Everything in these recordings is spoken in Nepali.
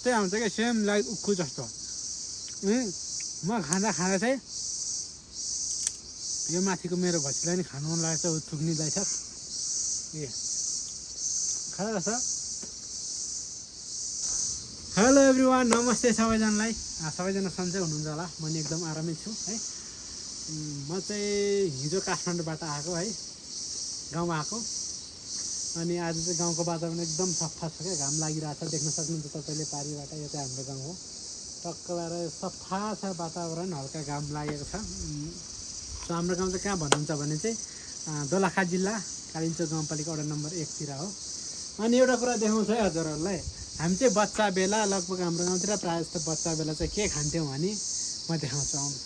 त्यही आउँछ क्या सेम लाइक उक्खु जस्तो म खाँदा चाहिँ यो माथिको मेरो भछीलाई नि खानु मन लागेको छ थुक्निँदैछ ए खाँदा रहेछ हेलो एभ्रिवान नमस्ते सबैजनालाई सबैजना सन्चै हुनुहुन्छ होला म नि एकदम आरामै छु है म चाहिँ हिजो काठमाडौँबाट आएको है गाउँमा आएको अनि आज चाहिँ गाउँको वातावरण एकदम सफा छ क्या घाम लागिरहेछ देख्न सक्नुहुन्छ तपाईँले पारिबाट यो चाहिँ हाम्रो गाउँ हो टक्क लगाएर सफा छ वातावरण हल्का घाम लागेको छ हाम्रो गाउँ चाहिँ कहाँ भन्नुहुन्छ भने चाहिँ दोलखा जिल्ला कालिम्पोङ गाउँपालिका वडा नम्बर 1 तिर हो अनि एउटा कुरा देखाउँछ है हजुरहरूलाई हामी चाहिँ बच्चा बेला लगभग हाम्रो गाउँतिर प्रायः जस्तो बच्चा बेला चाहिँ के खान्थ्यौँ भने म देखाउँछु आउनु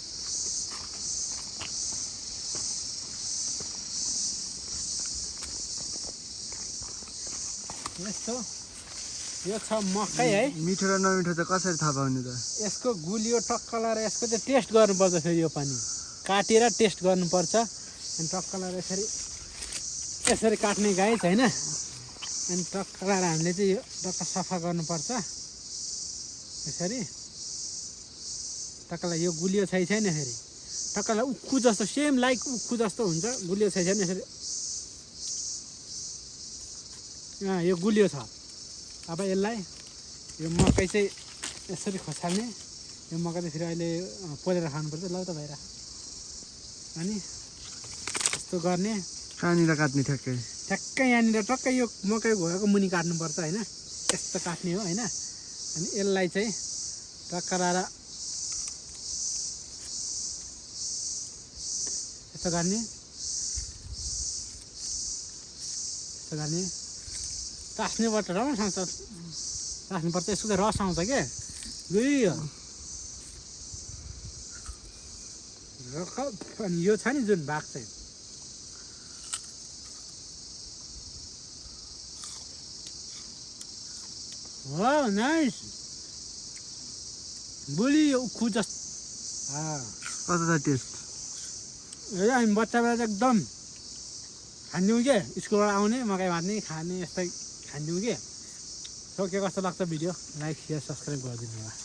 यस्तो यो छ मकै है मिठो र नमिठो चाहिँ कसरी थाहा पाउने त यसको गुलियो टक्क लाएर यसको चाहिँ टेस्ट गर्नुपर्छ फेरि यो पनि काटेर टेस्ट गर्नुपर्छ अनि टक्क लाएर यसरी काट्ने गाई होइन अनि टक्क लाएर हामीले चाहिँ यो टक्क सफा गर्नुपर्छ यसरी टक्कलाई यो गुलियो छैन फेरि टक्कलाई उक्खु जस्तो सेम लाइक उक्खु जस्तो हुन्छ गुलियो छैन यसरी यो गुलियो छ अब यसलाई यो मकै चाहिँ यसरी खोसाल्ने यो मकै चाहिँ फेरि अहिले पोलेर खानुपर्छ ल त भएर अनि यस्तो गर्ने कहाँनिर काट्ने ठ्याक्कै ठ्याक्कै यहाँनिर टक्कै यो मकै घोएको मुनि काट्नुपर्छ होइन यस्तो काट्ने हो होइन अनि यसलाई चाहिँ टक्क लाएर यस्तो गर्ने टास्नेबाट राम्रोसँग टास्नुपर्छ यसको चाहिँ रस आउँछ क्या अनि यो छ नि जुन भाग चाहिँ हो नाइस बुली यो उक्खु जस्तो कस्तो छ टेस्ट हामी बच्चा बेला चाहिँ एकदम खान्थ्यौँ के स्कुलबाट आउने मकै भाँच्ने खाने यस्तै खान्थ्यौँ के सो के कस्तो लाग्छ भिडियो लाइक सेयर सब्सक्राइब गरिदिनु होला